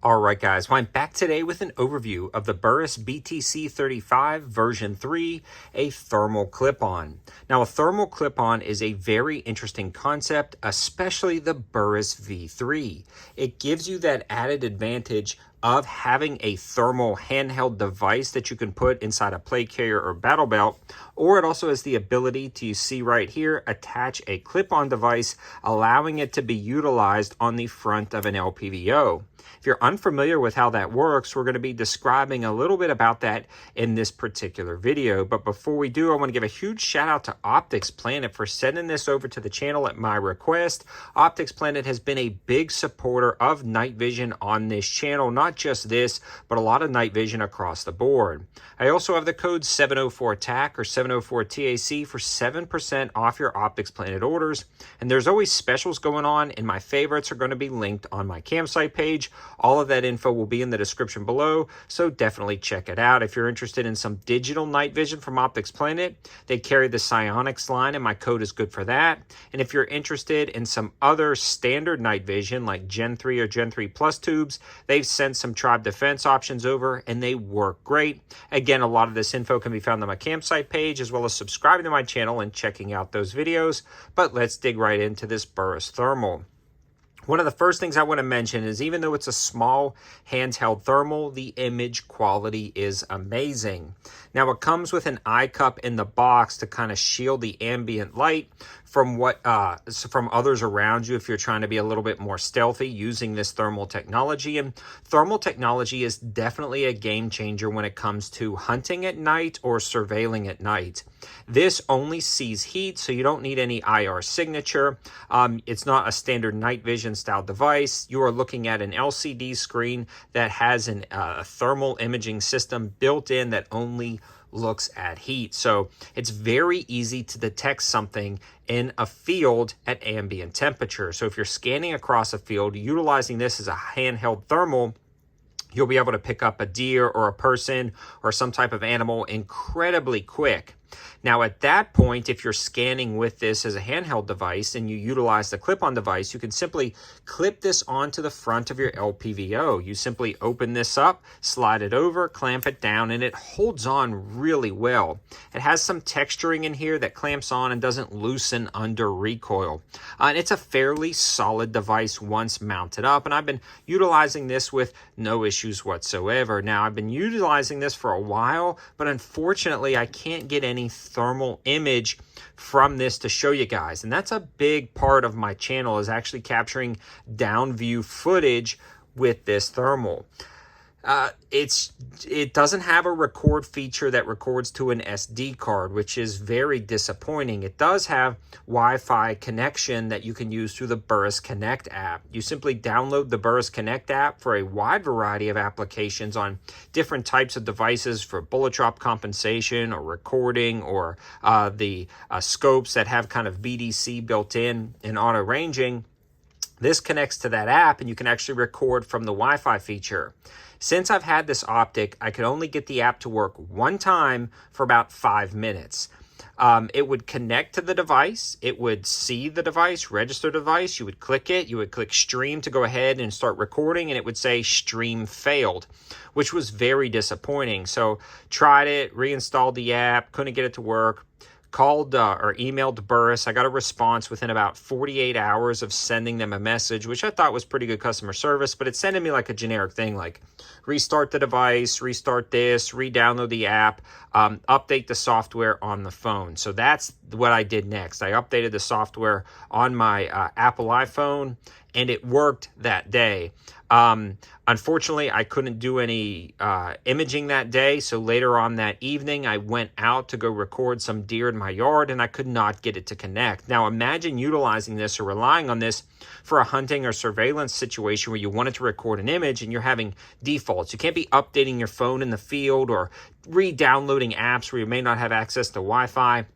Alright guys, well, I'm back today with an overview of the Burris BTC35 version 3, a thermal clip-on. Now a thermal clip-on is a very interesting concept, especially the Burris V3. It gives you that added advantage of having a thermal handheld device that you can put inside a plate carrier or battle belt, or it also has the ability to, you see right here, attach a clip-on device, allowing it to be utilized on the front of an LPVO. If you're unfamiliar with how that works, we're going to be describing a little bit about that in this particular video. But before we do, I want to give a huge shout out to Optics Planet for sending this over to the channel at my request. Optics Planet has been a big supporter of night vision on this channel, not just this, but a lot of night vision across the board. I also have the code 704TAC or 704TAC for 7% off your Optics Planet orders. And there's always specials going on, and my favorites are going to be linked on my campsite page. All of that info will be in the description below, so definitely check it out. If you're interested in some digital night vision from Optics Planet, they carry the Psionics line, and my code is good for that. And if you're interested in some other standard night vision, like Gen 3 or Gen 3 Plus tubes, they've sent some Tribe Defense options over, and they work great. Again, a lot of this info can be found on my campsite page, as well as subscribing to my channel and checking out those videos. But let's dig right into this Burris thermal. One of the first things I want to mention is, even though it's a small handheld thermal, the image quality is amazing. Now it comes with an eye cup in the box to kind of shield the ambient light from from others around you if you're trying to be a little bit more stealthy using this thermal technology. And thermal technology is definitely a game changer when it comes to hunting at night or surveilling at night. This only sees heat, so you don't need any IR signature. It's not a standard night vision style device. You are looking at an LCD screen that has a thermal imaging system built in that only looks at heat. So it's very easy to detect something in a field at ambient temperature. So if you're scanning across a field, utilizing this as a handheld thermal, you'll be able to pick up a deer or a person or some type of animal incredibly quick. Now at that point, if you're scanning with this as a handheld device and you utilize the clip-on device, you can simply clip this onto the front of your LPVO. You simply open this up, slide it over, clamp it down, and it holds on really well. It has some texturing in here that clamps on and doesn't loosen under recoil. And it's a fairly solid device once mounted up, and I've been utilizing this with no issues whatsoever. Now, I've been utilizing this for a while, but unfortunately, I can't get any thermal image from this to show you guys, and that's a big part of my channel, is actually capturing down view footage with this thermal. It doesn't have a record feature that records to an SD card, which is very disappointing. It does have Wi-Fi connection that you can use through the Burris Connect app. You simply download the Burris Connect app for a wide variety of applications on different types of devices for bullet drop compensation or recording, or the scopes that have kind of BDC built in and auto ranging. This connects to that app, and you can actually record from the Wi-Fi feature. Since I've had this optic, I could only get the app to work one time for about 5 minutes. It would connect to the device, it would see the device, register the device, you would click it, you would click stream to go ahead and start recording, and it would say stream failed, which was very disappointing. So tried it, reinstalled the app, couldn't get it to work. Called or emailed Burris. I got a response within about 48 hours of sending them a message, which I thought was pretty good customer service, but it sending me like a generic thing like restart the device, restart this, re-download the app, update the software on the phone. So that's what I did next. I updated the software on my Apple iPhone, and it worked that day. Unfortunately, I couldn't do any imaging that day, so later on that evening, I went out to go record some deer in my yard, and I could not get it to connect. Now, imagine utilizing this or relying on this for a hunting or surveillance situation where you wanted to record an image and you're having defaults. You can't be updating your phone in the field or re-downloading apps where you may not have access to Wi-Fi.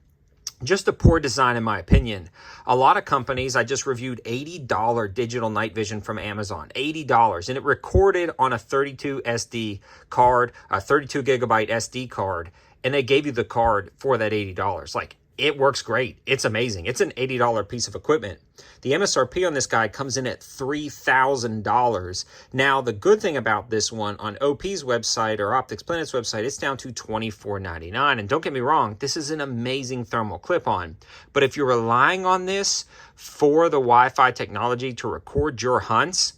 Just a poor design, in my opinion. A lot of companies, I just reviewed $80 digital night vision from Amazon, $80, and it recorded on a 32 SD card, a 32 gigabyte SD card, and they gave you the card for that $80. Like, it works great. It's amazing. It's an $80 piece of equipment. The MSRP on this guy comes in at $3,000. Now, the good thing about this one on OP's website or Optics Planet's website, it's down to $24.99. And don't get me wrong, this is an amazing thermal clip-on. But if you're relying on this for the Wi-Fi technology to record your hunts,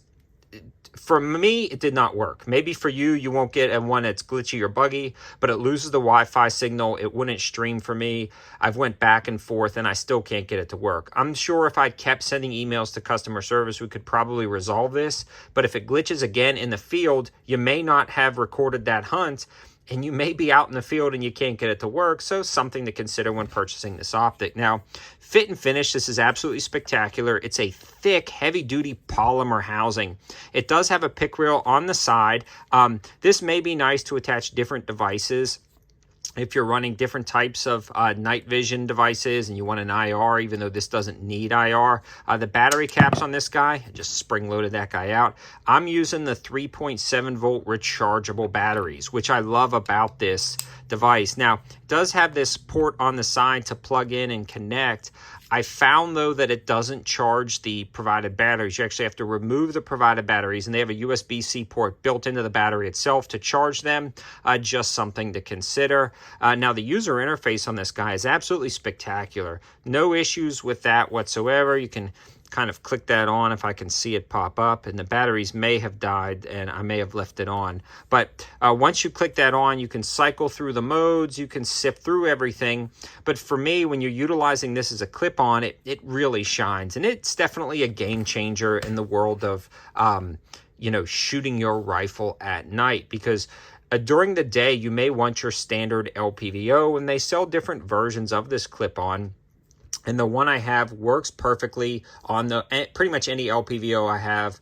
for me, it did not work. Maybe for you, you won't get one that's glitchy or buggy, but it loses the Wi-Fi signal. It wouldn't stream for me. I've went back and forth, and I still can't get it to work. I'm sure if I kept sending emails to customer service, we could probably resolve this. But if it glitches again in the field, you may not have recorded that hunt, and you may be out in the field and you can't get it to work. So something to consider when purchasing this optic. Now, fit and finish, this is absolutely spectacular. It's a thick, heavy-duty polymer housing. It does have a pick rail on the side. This may be nice to attach different devices. If you're running different types of night vision devices and you want an IR, even though this doesn't need IR, the battery caps on this guy, I just spring-loaded that guy out. I'm using the 3.7-volt rechargeable batteries, which I love about this device. Now, it does have this port on the side to plug in and connect. I found, though, that it doesn't charge the provided batteries. You actually have to remove the provided batteries, and they have a USB-C port built into the battery itself to charge them. Just something to consider. Now, the user interface on this guy is absolutely spectacular. No issues with that whatsoever. You can kind of click that on if I can see it pop up, and the batteries may have died and I may have left it on. But once you click that on, you can cycle through the modes, you can sift through everything. But for me, when you're utilizing this as a clip-on, it really shines, and it's definitely a game changer in the world of shooting your rifle at night, because during the day you may want your standard LPVO, and they sell different versions of this clip-on. And the one I have works perfectly on pretty much any LPVO I have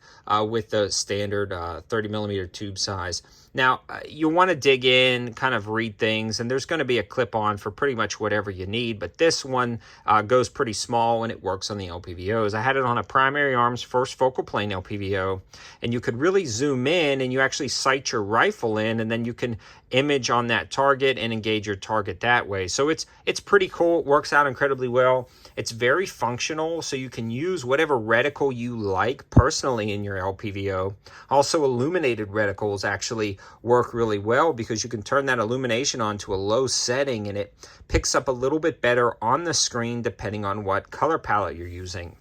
with the standard 30mm tube size. Now, you want to dig in, kind of read things, and there's going to be a clip-on for pretty much whatever you need, but this one goes pretty small and it works on the LPVOs. I had it on a primary arms first focal plane LPVO, and you could really zoom in and you actually sight your rifle in, and then you can image on that target and engage your target that way. So it's pretty cool. It works out incredibly well. It's very functional, so you can use whatever reticle you like personally in your LPVO. Also, illuminated reticles actually work really well because you can turn that illumination on to a low setting and it picks up a little bit better on the screen depending on what color palette you're using.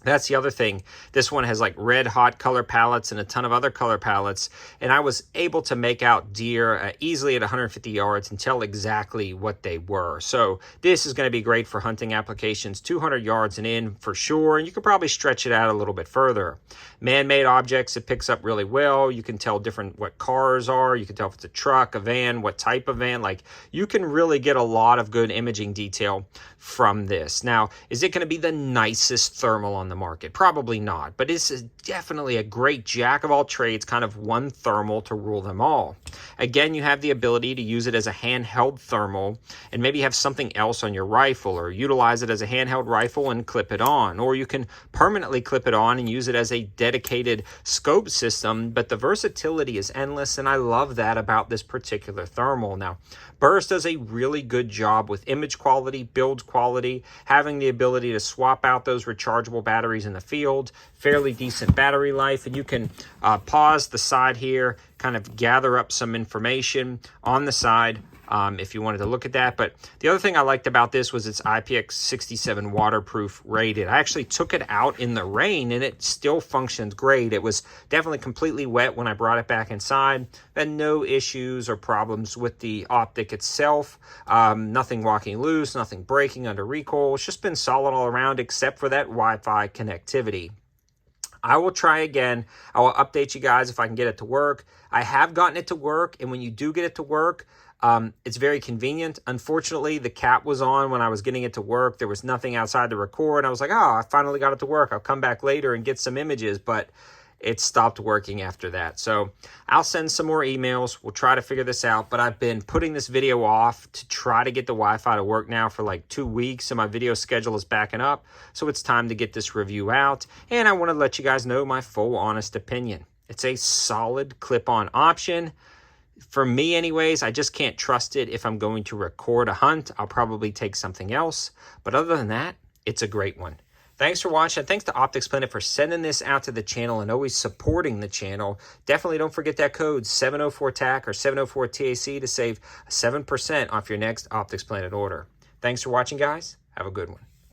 That's the other thing. This one has like red hot color palettes and a ton of other color palettes, and I was able to make out deer easily at 150 yards and tell exactly what they were. So this is going to be great for hunting applications 200 yards and in for sure, and you could probably stretch it out a little bit further. Man-made objects, it picks up really well. You can tell different what cars are. You can tell if it's a truck, a van, what type of van. Like, you can really get a lot of good imaging detail from this. Now, is it going to be the nicest thermal on the market? Probably not, but this is definitely a great jack of all trades, kind of one thermal to rule them all. Again, you have the ability to use it as a handheld thermal and maybe have something else on your rifle, or utilize it as a handheld rifle and clip it on, or you can permanently clip it on and use it as a dedicated scope system. But the versatility is endless, and I love that about this particular thermal. Now, Burris does a really good job with image quality, build quality, having the ability to swap out those rechargeable batteries in the field, fairly decent battery life, and you can pause the side here, kind of gather up some information on the side if you wanted to look at that. But the other thing I liked about this was its IPX67 waterproof rated. I actually took it out in the rain and it still functioned great. It was definitely completely wet when I brought it back inside. And no issues or problems with the optic itself. Nothing walking loose, nothing breaking under recoil. It's just been solid all around except for that Wi-Fi connectivity. I will try again. I will update you guys if I can get it to work. I have gotten it to work, and when you do get it to work, it's very convenient. Unfortunately, the cap was on when I was getting it to work. There was nothing outside to record. I was like, oh, I finally got it to work. I'll come back later and get some images, but it stopped working after that. So I'll send some more emails. We'll try to figure this out, but I've been putting this video off to try to get the Wi-Fi to work now for like 2 weeks, and my video schedule is backing up. So it's time to get this review out, and I want to let you guys know my full honest opinion. It's a solid clip-on option. For me anyways, I just can't trust it. If I'm going to record a hunt, I'll probably take something else. But other than that, it's a great one. Thanks for watching. Thanks to Optics Planet for sending this out to the channel and always supporting the channel. Definitely don't forget that code 704TAC or 704TAC to save 7% off your next Optics Planet order. Thanks for watching, guys. Have a good one.